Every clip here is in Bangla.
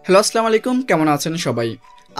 হ্যালো আসসালামু আলাইকুম, কেমন আছেন সবাই?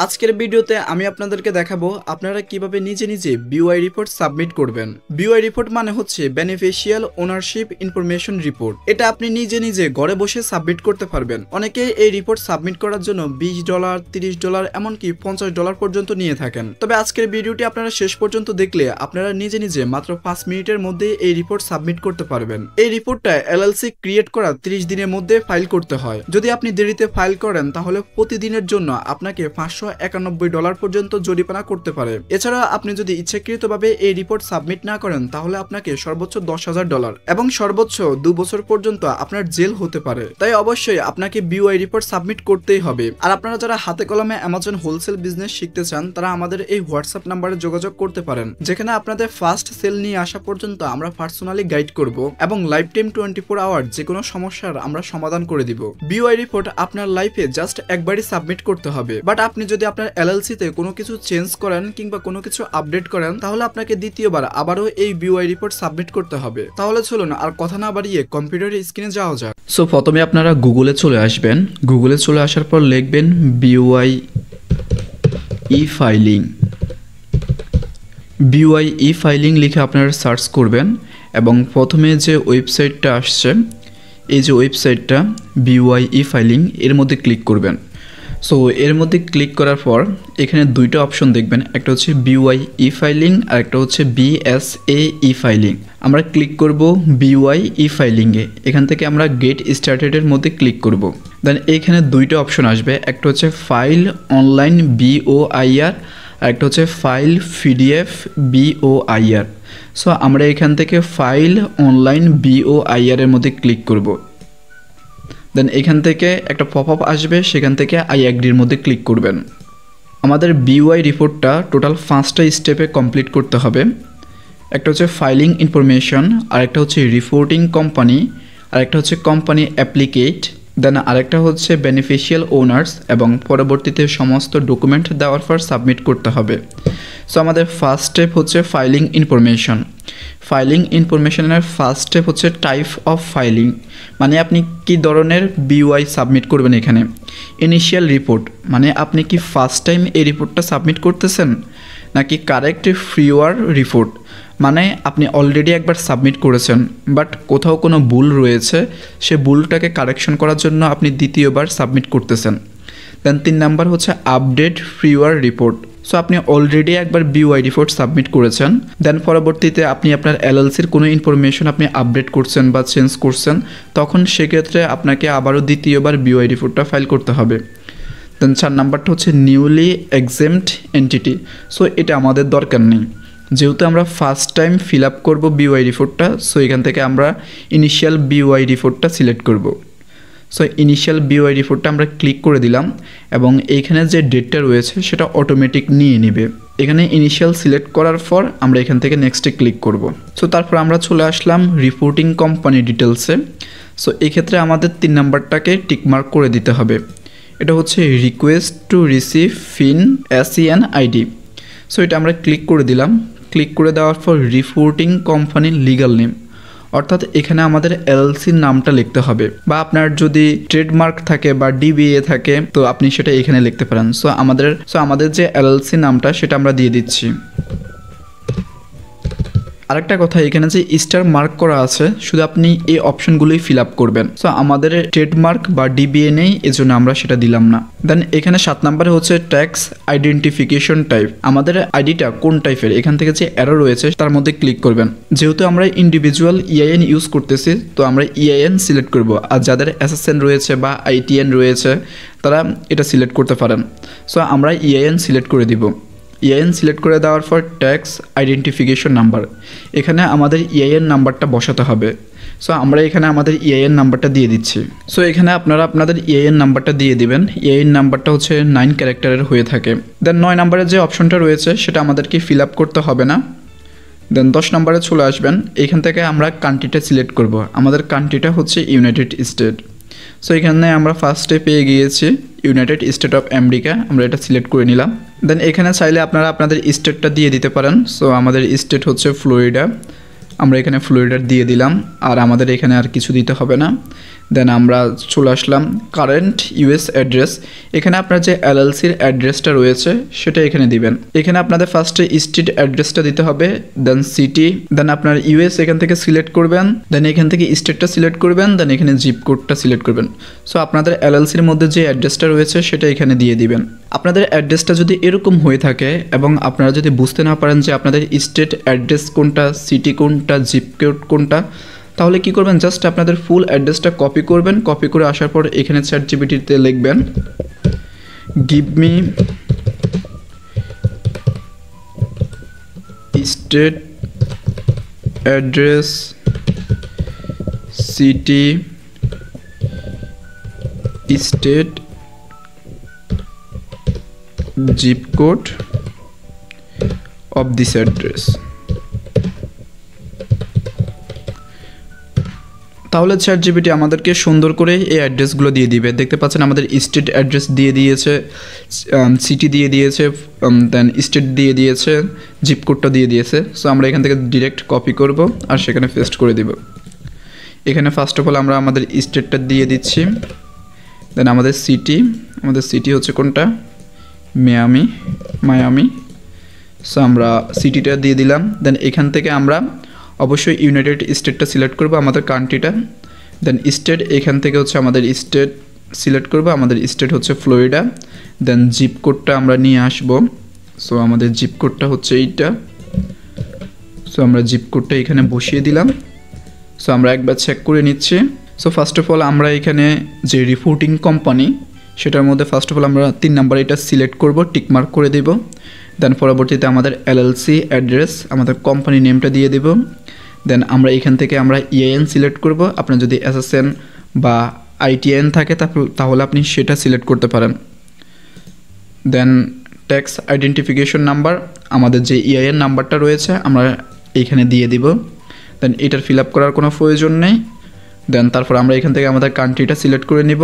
আজকের ভিডিওতে আমি আপনাদেরকে দেখাবো আপনারা কিভাবে নিজে নিজে বিওআই রিপোর্ট সাবমিট করবেন। বিওআই রিপোর্ট মানে হচ্ছে বেনিফিশিয়াল ওনারশিপ ইনফরমেশন রিপোর্ট। এটা আপনি নিজে নিজে ঘরে বসে সাবমিট করতে পারবেন। অনেকে এই রিপোর্ট সাবমিট করার জন্য $20, $30, এমনকি $50 পর্যন্ত নিয়ে থাকেন। তবে আজকের ভিডিওটি আপনারা শেষ পর্যন্ত দেখলে আপনারা নিজে নিজে মাত্র 5 মিনিটের মধ্যে এই রিপোর্ট সাবমিট করতে পারবেন। এই রিপোর্টটা এলএলসি ক্রিয়েট করা 30 দিনের মধ্যে ফাইল করতে হয়। যদি আপনি দেরিতে ফাইল করেন তাহলে প্রতিদিনের জন্য আপনাকে $591 পর্যন্ত জরিমানা করতে পারে। এছাড়া আপনি যদি ইচ্ছাকৃতভাবে এই রিপোর্ট সাবমিট না করেন তাহলে আপনাকে সর্বোচ্চ $10,000 এবং সর্বোচ্চ 2 বছর পর্যন্ত আপনার জেল হতে পারে। তাই অবশ্যই আপনাকে বিওআই রিপোর্ট সাবমিট করতেই হবে। আর আপনারা যারা হাতে কলমে অ্যামাজন হোলসেল বিজনেস শিখতে চান তারা আমাদের এই হোয়াটসঅ্যাপ নাম্বারে যোগাযোগ করতে পারেন, যেখানে আপনাদের ফার্স্ট সেল নিয়ে আসা পর্যন্ত আমরা পার্সোনালি গাইড করব এবং লাইফ টাইম 24 আওয়ার যে কোনো সমস্যার আমরা সমাধান করে দিব। বিওআই রিপোর্ট আপনার লাইফে জাস্ট একবারই সাবমিট করতে হবে। বাট আপনি যদি আপনার এলএলসিতে কোনো কিছু চেঞ্জ করেন কিংবা কোনো কিছু আপডেট করেন তাহলে আপনাকে দ্বিতীয়বার আবারও এই বিওআই রিপোর্ট সাবমিট করতে হবে। তাহলে চলুন আর কথা না বাড়িয়ে কম্পিউটারের স্ক্রিনে যাওয়া যাক। সো প্রথমে আপনারা গুগলে চলে আসবেন। গুগলে চলে আসার পর লিখবেন BOI e filing. BOI e filing লিখে আপনারা সার্চ করবেন এবং প্রথমে যে ওয়েবসাইটটা আসছে, এই যে ওয়েবসাইটটা বিওআই ই ফাইলিং, এর মধ্যে ক্লিক করবেন। সো এর মধ্যে ক্লিক করার পর এখানে দুইটা অপশন দেখবেন, একটা হচ্ছে বিওআই ই ফাইলিং আর একটা হচ্ছে বিএসএ ই ফাইলিং। আমরা ক্লিক করব বিওআই ই ফাইলিংয়ে। এখান থেকে আমরা গেট স্টার্টেডের মধ্যে ক্লিক করব। দেন এইখানে দুইটা অপশন আসবে, একটা হচ্ছে ফাইল অনলাইন বিওআইআর আর একটা হচ্ছে ফাইল পিডিএফ বিওআইআর। সো আমরা এখান থেকে ফাইল অনলাইন বিওআইআর এর মধ্যে ক্লিক করব। দেন এখান থেকে একটা পপ আপ আসবে, সেখান থেকে আই অ্যাগ্রির মধ্যে ক্লিক করবেন। আমাদের বিওআই রিপোর্টটা টোটাল 5টা স্টেপে কমপ্লিট করতে হবে। একটা হচ্ছে ফাইলিং ইনফরমেশন, আরেকটা হচ্ছে রিপোর্টিং কোম্পানি, আরেকটা হচ্ছে কোম্পানি অ্যাপ্লিকেট, দেন আরেকটা হচ্ছে বেনিফিশিয়াল ওনার্স এবং পরবর্তীতে সমস্ত ডকুমেন্ট দেওয়ার পর সাবমিট করতে হবে। সো আমাদের ফার্স্ট স্টেপ হচ্ছে ফাইলিং ইনফরমেশন। ফাইলিং ইনফরমেশনের ফার্স্ট স্টেপ হচ্ছে টাইপ অফ ফাইলিং, মানে আপনি কি ধরনের বিওআই সাবমিট করবেন। এখানে ইনিশিয়াল রিপোর্ট, মানে আপনি কি ফার্স্ট টাইম এই রিপোর্টটা সাবমিট করতেছেন, নাকি কারেক্ট ফ্রিওয়ার রিপোর্ট, মানে আপনি অলরেডি একবার সাবমিট করেছেন বাট কোথাও কোনো ভুল রয়েছে, সে ভুলটাকে কারেকশন করার জন্য আপনি দ্বিতীয়বার সাবমিট করতেছেন। দেন 3 নাম্বার হচ্ছে আপডেট ফ্রিওয়ার রিপোর্ট। সো আপনি অলরেডি একবার বিওআই রিপোর্ট সাবমিট করেছেন, দেন পরবর্তীতে আপনি আপনার এলএলসির কোনো ইনফরমেশন আপনি আপডেট করছেন বা চেঞ্জ করছেন, তখন সেক্ষেত্রে আপনাকে আবারও দ্বিতীয়বার বিওআই রিপোর্টটা ফাইল করতে হবে। দেন 4 নাম্বারটা হচ্ছে নিউলি এক্সেম্পট এন্টিটি। সো এটা আমাদের দরকার নেই, যেহেতু আমরা ফার্স্ট টাইম ফিল আপ করবো বিওআই রিপোর্টটা। সো এখান থেকে আমরা ইনিশিয়াল বিওআই রিপোর্টটা সিলেক্ট করব। সো ইনিশিয়াল বিওআই রিপোর্টটা আমরা ক্লিক করে দিলাম এবং এইখানে যে ডেটটা রয়েছে সেটা অটোমেটিক নিয়ে নেবে। এখানে ইনিশিয়াল সিলেক্ট করার পর আমরা এখান থেকে নেক্সটে ক্লিক করব। সো তারপর আমরা চলে আসলাম রিপোর্টিং কোম্পানি ডিটেলসে। সো এক্ষেত্রে আমাদের 3 নাম্বারটাকে টিকমার্ক করে দিতে হবে। এটা হচ্ছে রিকোয়েস্ট টু রিসিভ ফিন এসইএন আইডি। সো এটা আমরা ক্লিক করে দিলাম। ক্লিক করে দেওয়ার পর রিপোর্টিং কোম্পানির লিগাল নেম, অর্থাৎ এখানে আমাদের এলএলসির নামটা লিখতে হবে, বা আপনার যদি ট্রেডমার্ক থাকে বা ডিবিএ থাকে তো আপনি সেটা এখানে লিখতে পারেন। সো আমাদের যে এলএলসি নামটা সেটা আমরা দিয়ে দিচ্ছি। আরেকটা কথা, এখানে যে স্টার মার্ক করা আছে শুধু আপনি এই অপশনগুলোই ফিল আপ করবেন। সো আমাদের ট্রেডমার্ক বা ডিবিএ নেই, এজন্য আমরা সেটা দিলাম না। দেন এখানে 7 নম্বরে হচ্ছে ট্যাক্স আইডেন্টিফিকেশন টাইপ, আমাদের আইডিটা কোন টাইপের, এখান থেকে যে অ্যারো রয়েছে তার মধ্যে ক্লিক করবেন। যেহেতু আমরা ইন্ডিভিজুয়াল ইআইএন ইউজ করতেছি তো আমরা ইআইএন সিলেক্ট করব, আর যাদের এসএসএন রয়েছে বা আইটিএন রয়েছে তারা এটা সিলেক্ট করতে পারেন। সো আমরা ইআইএন সিলেক্ট করে দিব। ইআইএন সিলেক্ট করে দেওয়ার পর ট্যাক্স আইডেন্টিফিকেশন নাম্বার, এখানে আমাদের ইআইএন নাম্বারটা বসাতে হবে। সো আমরা এখানে আমাদের ইআইএন নাম্বারটা দিয়ে দিচ্ছি। সো এখানে আপনারা আপনাদের ইআইএন নাম্বারটা দিয়ে দিবেন। ইআইএন নাম্বারটা হচ্ছে 9 ক্যারেক্টারের হয়ে থাকে। দেন 9 নম্বরের যে অপশনটা রয়েছে সেটা আমাদেরকে ফিল আপ করতে হবে না। দেন 10 নম্বরে চলে আসবেন। এখান থেকে আমরা কান্ট্রিটা সিলেক্ট করব। আমাদের কান্ট্রিটা হচ্ছে ইউনাইটেড স্টেট। সো এখানে আমরা ফার্স্টে পেয়ে গিয়েছি ইউনাইটেড স্টেট অফ আমেরিকা, আমরা এটা সিলেক্ট করে নিলাম। দেন এখানে চাইলে আপনারা আপনাদের স্টেটটা দিয়ে দিতে পারেন। সো আমাদের স্টেট হচ্ছে ফ্লোরিডা, আমরা এখানে ফ্লোরিডা দিয়ে দিলাম, আর আমাদের এখানে আর কিছু দিতে হবে না। দেন আমরা চলে আসলাম কারেন্ট ইউএস অ্যাড্রেস। এখানে আপনার যে এলএলসির অ্যাড্রেসটা রয়েছে সেটা এখানে দিবেন। এখানে আপনাদের ফার্স্টে স্ট্রিট অ্যাড্রেসটা দিতে হবে, দেন সিটি, দেন আপনার ইউএস এখান থেকে সিলেক্ট করবেন, দেন এখান থেকে স্টেটটা সিলেক্ট করবেন, দেন এখানে জিপ কোডটা সিলেক্ট করবেন। সো আপনাদের এলএলসির মধ্যে যে অ্যাড্রেসটা রয়েছে সেটা এখানে দিয়ে দিবেন। আপনাদের অ্যাড্রেসটা যদি এরকম হয়ে থাকে এবং আপনারা যদি বুঝতে না পারেন যে আপনাদের স্টেট অ্যাড্রেস কোনটা, সিটি কোনটা, জিপ কোড কোনটা, তাহলে কি করবেন, জাস্ট আপনাদের ফুল অ্যাড্রেসটা কপি করবেন। কপি করে আসার পর এখানে চ্যাটজিপিটিতে লিখবেন give me state address, city, state, zip code of this address. তাহলে চ্যাটজিপিটি আমাদেরকে সুন্দর করে এই অ্যাড্রেসগুলো দিয়ে দিবে। দেখতে পাচ্ছেন আমাদের স্টেট অ্যাড্রেস দিয়ে দিয়েছে, সিটি দিয়ে দিয়েছে, দেন স্টেট দিয়ে দিয়েছে, জিপ কোডটা দিয়ে দিয়েছে। সো আমরা এখান থেকে ডিরেক্ট কপি করব আর সেখানে পেস্ট করে দিব। এখানে ফার্স্ট অফ অল আমরা আমাদের স্টেটটা দিয়ে দিচ্ছি, দেন আমাদের সিটি হচ্ছে কোনটা, মায়ামি। সো আমরা সিটিটা দিয়ে দিলাম। দেন এখান থেকে আমরা অবশ্যই ইউনাইটেড স্টেটটা সিলেক্ট করব, আমাদের কান্ট্রিটা। দেন স্টেট, এখান থেকে হচ্ছে আমাদের স্টেট সিলেক্ট করব, আমাদের স্টেট হচ্ছে ফ্লোরিডা। দেন জিপ কোডটা আমরা নিয়ে আসব। সো আমাদের জিপ কোডটা হচ্ছে এইটা। সো আমরা জিপ কোডটা এখানে বসিয়ে দিলাম। সো আমরা একবার চেক করে নিচ্ছি। সো ফার্স্ট অফ অল আমরা এখানে যে রিপোর্টিং কোম্পানি সেটার মধ্যে ফার্স্ট অফ অল আমরা 3 নাম্বার এটা সিলেক্ট করব, টিকমার্ক করে দেব। দেন পরবর্তীতে আমাদের এলএলসি অ্যাড্রেস, আমাদের কোম্পানি নেমটা দিয়ে দেব। দেন আমরা এখান থেকে আমরা ইআইএন সিলেক্ট করব। আপনার যদি এসএসএন বা আইটিআইএন থাকে তাহলে আপনি সেটা সিলেক্ট করতে পারেন। দেন ট্যাক্স আইডেন্টিফিকেশন নাম্বার, আমাদের যে ইআইএন নাম্বারটা রয়েছে আমরা এইখানে দিয়ে দিব। দেন এটার ফিল আপ করার কোনো প্রয়োজন নেই। দেন তারপর আমরা এখান থেকে আমাদের কান্ট্রিটা সিলেক্ট করে নিব,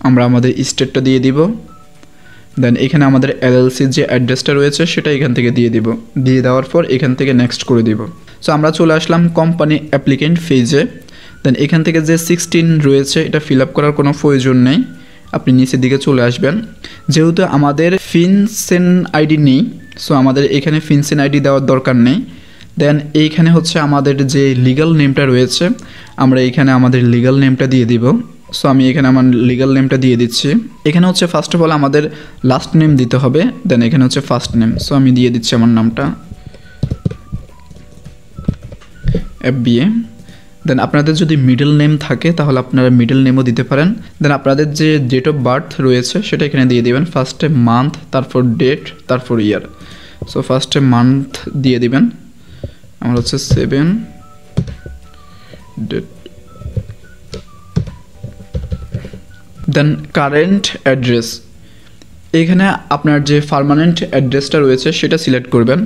আমরা আমাদের স্টেটটা দিয়ে দিব। দেন এখানে আমাদের এলএলসির যে অ্যাড্রেসটা রয়েছে সেটা এখান থেকে দিয়ে দিব। দিয়ে দেওয়ার পর এখান থেকে নেক্সট করে দিব। সো আমরা চলে আসলাম কোম্পানি অ্যাপ্লিকেন্ট ফেজে। দেন এখান থেকে যে 16 রয়েছে এটা ফিল আপ করার কোনো প্রয়োজন নেই, আপনি নিচের দিকে চলে আসবেন। যেহেতু আমাদের ফিনসেন আইডি নেই, সো আমাদের এখানে ফিনসেন আইডি দেওয়ার দরকার নেই। দেন এইখানে হচ্ছে আমাদের যে লিগ্যাল নেমটা রয়েছে আমরা এখানে আমাদের লিগ্যাল নেমটা দিয়ে দিব। সো আমি এখানে আমার লিগ্যাল নেমটা দিয়ে দিচ্ছি। এখানে হচ্ছে ফার্স্ট অফ অল আমাদের লাস্ট নেম দিতে হবে, দেন এখানে হচ্ছে ফার্স্ট নেম। সো আমি দিয়ে দিচ্ছি আমার নামটা FBA। দেন আপনাদের যদি মিডল নেম থাকে তাহলে আপনারা মিডল নেমও দিতে পারেন। দেন আপনাদের যে ডেট অফ বার্থ রয়েছে সেটা এখানে দিয়ে দিবেন। ফার্স্টে মান্থ, তারপর ডেট, তারপর ইয়ার। সো ফার্স্টে মান্থ দিয়ে দিবেন, আমার হচ্ছে 7 ডেট। দেন কারেন্ট অ্যাড্রেস, এখানে আপনার যে পার্মানেন্ট অ্যাড্রেসটা রয়েছে সেটা সিলেক্ট করবেন।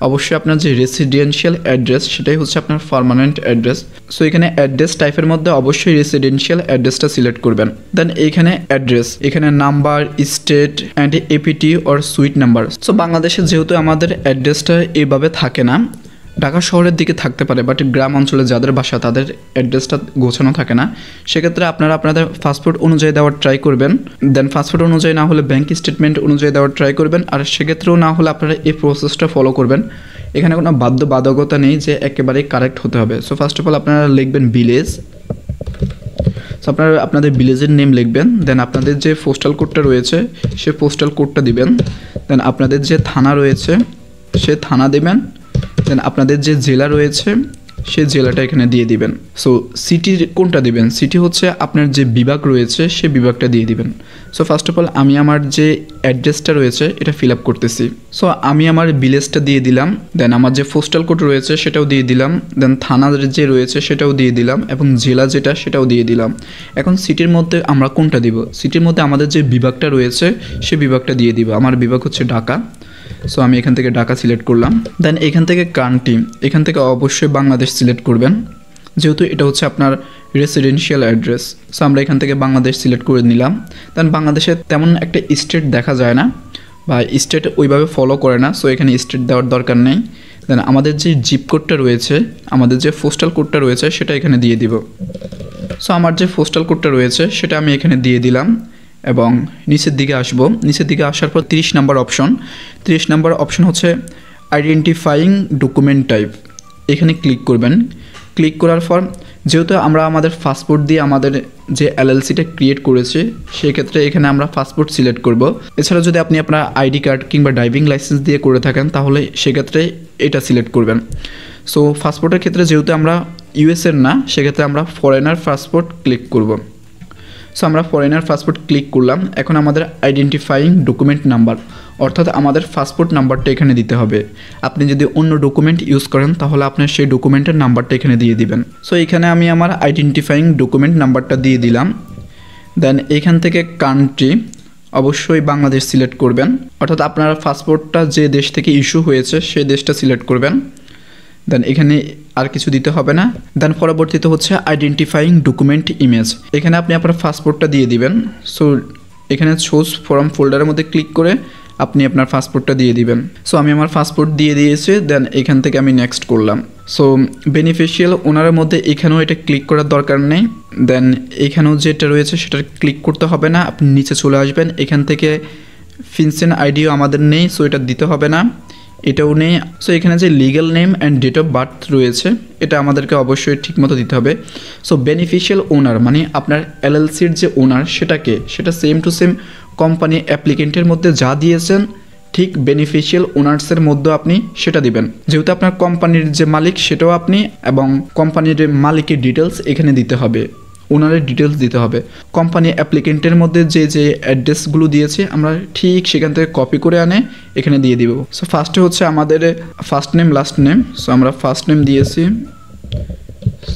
অবশ্যই আপনার যে রেসিডেন্সিয়াল অ্যাড্রেস সেটাই হচ্ছে আপনার পার্মানেন্ট অ্যাড্রেস। সো এখানে অ্যাড্রেস টাইপের মধ্যে অবশ্যই রেসিডেন্সিয়াল অ্যাড্রেসটা সিলেক্ট করবেন। দেন এইখানে অ্যাড্রেস, এখানে number, state and apt or sweet number. So বাংলাদেশে যেহেতু আমাদের অ্যাড্রেসটা এইভাবে থাকে না, ঢাকা শহরের দিকে থাকতে পারে, বাট গ্রাম অঞ্চলে যাদের বাসা তাদের অ্যাড্রেসটা গোছানো থাকে না, সেক্ষেত্রে আপনারা আপনাদের পাসপোর্ট অনুযায়ী দেওয়ার ট্রাই করবেন। দেন পাসপোর্ট অনুযায়ী না হলে ব্যাঙ্ক স্টেটমেন্ট অনুযায়ী দেওয়ার ট্রাই করবেন। আর সেক্ষেত্রেও না হলে আপনারা এই প্রসেসটা ফলো করবেন। এখানে কোনো বাধ্যবাধকতা নেই যে একেবারেই কারেক্ট হতে হবে। সো ফার্স্ট অফ অল আপনারা লিখবেন ভিলেজ। সো আপনারা আপনাদের ভিলেজের নেম লিখবেন। দেন আপনাদের যে পোস্টাল কোডটা রয়েছে সে পোস্টাল কোডটা দিবেন। দেন আপনাদের যে থানা রয়েছে সে থানা দেবেন। দেন আপনাদের যে জেলা রয়েছে সে জেলাটা এখানে দিয়ে দিবেন। সো সিটি কোনটা দিবেন, সিটি হচ্ছে আপনার যে বিভাগ রয়েছে সে বিভাগটা দিয়ে দিবেন। সো ফার্স্ট অফ অল আমি আমার যে অ্যাড্রেসটা রয়েছে এটা ফিল আপ করতেছি। সো আমি আমার ভিলেজটা দিয়ে দিলাম। দেন আমার যে পোস্টাল কোড রয়েছে সেটাও দিয়ে দিলাম। দেন থানার যে রয়েছে সেটাও দিয়ে দিলাম এবং জেলা যেটা সেটাও দিয়ে দিলাম। এখন সিটির মধ্যে আমরা কোনটা দিব, সিটির মধ্যে আমাদের যে বিভাগটা রয়েছে সে বিভাগটা দিয়ে দিব। আমার বিভাগ হচ্ছে ঢাকা। সো আমি এখান থেকে ঢাকা সিলেক্ট করলাম। দেন এখান থেকে কান্ট্রি, এখান থেকে অবশ্যই বাংলাদেশ সিলেক্ট করবেন, যেহেতু এটা হচ্ছে আপনার রেসিডেন্সিয়াল অ্যাড্রেস। সো আমরা এখান থেকে বাংলাদেশ সিলেক্ট করে নিলাম। দেন বাংলাদেশে তেমন একটা স্টেট দেখা যায় না বা স্টেট ওইভাবে ফলো করে না, সো এখানে স্টেট দেওয়ার দরকার নেই। দেন আমাদের যে জিপ কোডটা রয়েছে, আমাদের যে পোস্টাল কোডটা রয়েছে সেটা এখানে দিয়ে দিব। সো আমার যে পোস্টাল কোডটা রয়েছে সেটা আমি এখানে দিয়ে দিলাম এবং নিচের দিকে আসব। নিচের দিকে আসার পর 30 নাম্বার অপশন হচ্ছে আইডেন্টিফাইং ডকুমেন্ট টাইপ, এখানে ক্লিক করবেন। ক্লিক করার পর যেহেতু আমরা আমাদের পাসপোর্ট দিয়ে আমাদের যে এলএলসিটা ক্রিয়েট করেছি, সেক্ষেত্রে এখানে আমরা পাসপোর্ট সিলেক্ট করব। এছাড়া যদি আপনি আপনার আইডি কার্ড কিংবা ড্রাইভিং লাইসেন্স দিয়ে করে থাকেন তাহলে সেক্ষেত্রে এটা সিলেক্ট করবেন। সো পাসপোর্টের ক্ষেত্রে যেহেতু আমরা ইউএসের না, সেক্ষেত্রে আমরা ফরেনার পাসপোর্ট ক্লিক করব। সো আমরা ফরেনার পাসপোর্ট ক্লিক করলাম। এখন আমাদের আইডেন্টিফাইং ডকুমেন্ট নাম্বার, অর্থাৎ আমাদের পাসপোর্ট নাম্বারটা এখানে দিতে হবে। আপনি যদি অন্য ডকুমেন্ট ইউজ করেন তাহলে আপনার সেই ডকুমেন্টের নাম্বারটা এখানে দিয়ে দিবেন। সো এখানে আমি আমার আইডেন্টিফাইং ডকুমেন্ট নাম্বারটা দিয়ে দিলাম। দেন এখান থেকে কান্ট্রি অবশ্যই বাংলাদেশ সিলেক্ট করবেন, অর্থাৎ আপনার পাসপোর্টটা যে দেশ থেকে ইস্যু হয়েছে সেই দেশটা সিলেক্ট করবেন। দেন এখানে আর কিছু দিতে হবে না। দেন পরবর্তীতে হচ্ছে আইডেন্টিফাইং ডকুমেন্ট ইমেজ, এখানে আপনি আপনার পাসপোর্টটা দিয়ে দিবেন। সো এখানে চুজ ফ্রম ফোল্ডারের মধ্যে ক্লিক করে আপনি আপনার পাসপোর্টটা দিয়ে দিবেন। সো আমি আমার পাসপোর্ট দিয়ে দিয়েছি। দেন এখান থেকে আমি নেক্সট করলাম। সো বেনিফিশিয়াল ওনারের মধ্যে এখানেও এটা ক্লিক করার দরকার নেই। দেন এখানেও যেটা রয়েছে সেটা ক্লিক করতে হবে না, আপনি নিচে চলে আসবেন। এখান থেকে ফিনসেন আইডিও আমাদের নেই, সো এটা দিতে হবে না, এটাও নেই। সো এখানে যে legal name and date of birth রয়েছে এটা আমাদেরকে অবশ্যই ঠিকমতো দিতে হবে। সো বেনিফিশিয়াল ওনার মানে আপনার এলএলসির যে ওনার সেটা সেম টু সেম কোম্পানি অ্যাপ্লিকেন্টের মধ্যে যা দিয়েছেন ঠিক বেনিফিশিয়াল ওনার্সের মধ্যে আপনি সেটা দিবেন। যেহেতু আপনার কোম্পানির যে মালিক সেটাও আপনি, এবং কোম্পানির মালিকের ডিটেলস এখানে দিতে হবে, ওনারের ডিটেলস দিতে হবে। কোম্পানি অ্যাপ্লিকেন্টের মধ্যে যে অ্যাড্রেসগুলো দিয়েছে আমরা ঠিক সেখান থেকে কপি করে আনে এখানে দিয়ে দিব। সো ফার্স্টে হচ্ছে আমাদের first name last name. So আমরা ফার্স্ট নেম দিয়েছি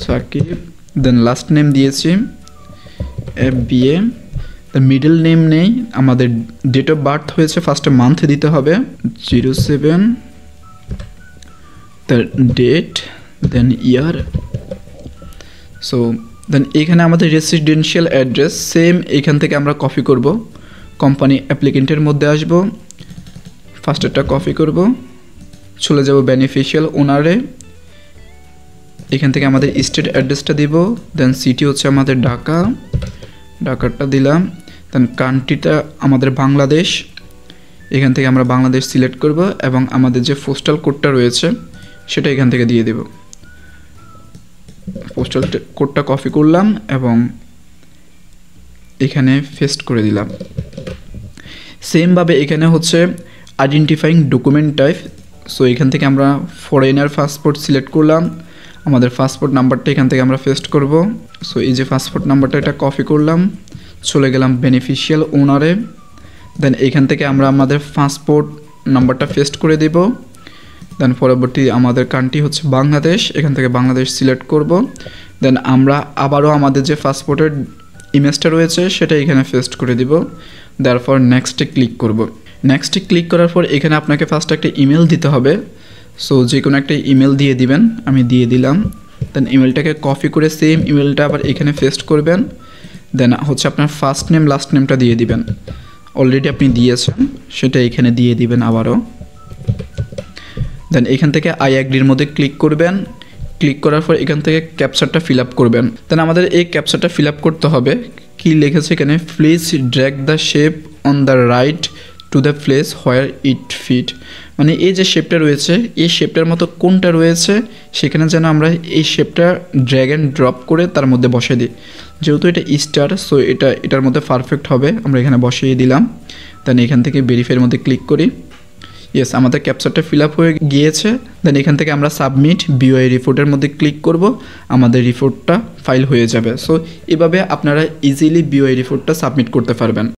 সাকিব, দেন লাস্ট নেম দিয়েছি FBA, দ্য মিডল নেম নেই, আমাদের ডেট অফ বার্থ হয়েছে ফার্স্টে মান্থ দিতে হবে 07, the date, then year. So then এখানে আমাদের রেসিডেন্সিয়াল অ্যাড্রেস সেম এখান থেকে আমরা কপি করব, কোম্পানি অ্যাপ্লিকেন্টের মধ্যে আসব, ফার্স্টেরটা কপি করব, চলে যাব বেনিফিশিয়াল ওনারে, এখান থেকে আমাদের স্টেট অ্যাড্রেসটা দিব। দেন সিটি হচ্ছে আমাদের ঢাকাটা দিলাম। দেন কান্ট্রিটা আমাদের বাংলাদেশ, এখান থেকে আমরা বাংলাদেশ সিলেক্ট করব এবং আমাদের যে পোস্টাল কোডটা রয়েছে সেটা এখান থেকে দিয়ে দেব। পোস্টাল কোডটা কপি করলাম এবং এখানে পেস্ট করে দিলাম। সেমভাবে এখানে হচ্ছে আইডেন্টিফাইং ডকুমেন্ট টাইপ। সো এখান থেকে আমরা ফরেনার পাসপোর্ট সিলেক্ট করলাম, আমাদের পাসপোর্ট নাম্বারটা এখান থেকে আমরা পেস্ট করব। সো এই যে পাসপোর্ট নাম্বারটা এটা কপি করলাম, চলে গেলাম বেনিফিশিয়াল ওনারে। দেন এখান থেকে আমরা আমাদের পাসপোর্ট নাম্বারটা পেস্ট করে দেব। দেন পরবর্তী আমাদের কান্ট্রি হচ্ছে বাংলাদেশ, এখান থেকে বাংলাদেশ সিলেক্ট করব। দেন আমরা আবারও আমাদের যে পাসপোর্টের ইমেজটা রয়েছে সেটা এখানে পেস্ট করে দিব। তারপর নেক্সটে ক্লিক করব। নেক্সটে ক্লিক করার পর এখানে আপনাকে ফার্স্ট একটা ইমেল দিতে হবে। সো যে কোনো একটা ইমেল দিয়ে দিবেন, আমি দিয়ে দিলাম। দেন ইমেলটাকে কপি করে সেম ইমেলটা আবার এখানে পেস্ট করবেন। দেন হচ্ছে আপনার ফার্স্ট নেম লাস্ট নেমটা দিয়ে দিবেন, অলরেডি আপনি দিয়েছেন সেটা এখানে দিয়ে দিবেন আবারও। দেন এখান থেকে আই অ্যাগ্রির মধ্যে ক্লিক করবেন। ক্লিক করার পর এখান থেকে ক্যাপচারটা ফিল আপ করবেন। দেন আমাদের এই ক্যাপচারটা ফিল আপ করতে হবে। কি লিখেছে এখানে, please drag the shape on the right to the place where it fit, মানে এই যে শেপটা রয়েছে এই শেপটার মতো কোনটা রয়েছে সেখানে যেন আমরা এই শেপটা ড্র্যাগ অ্যান্ড ড্রপ করে তার মধ্যে বসিয়ে দিই। যেহেতু এটা স্টার, সো এটার মধ্যে পারফেক্ট হবে, আমরা এখানে বসিয়ে দিলাম। দেন এখান থেকে ভেরিফাইয়ের মধ্যে ক্লিক করি। ইয়েস, আমাদের ক্যাপচারটা ফিল আপ হয়ে গিয়েছে। দেন এখান থেকে আমরা সাবমিট বিওআই রিপোর্টের মধ্যে ক্লিক করব, আমাদের রিপোর্টটা ফাইল হয়ে যাবে। সো এভাবে আপনারা ইজিলি বিওআই রিপোর্টটা সাবমিট করতে পারবেন।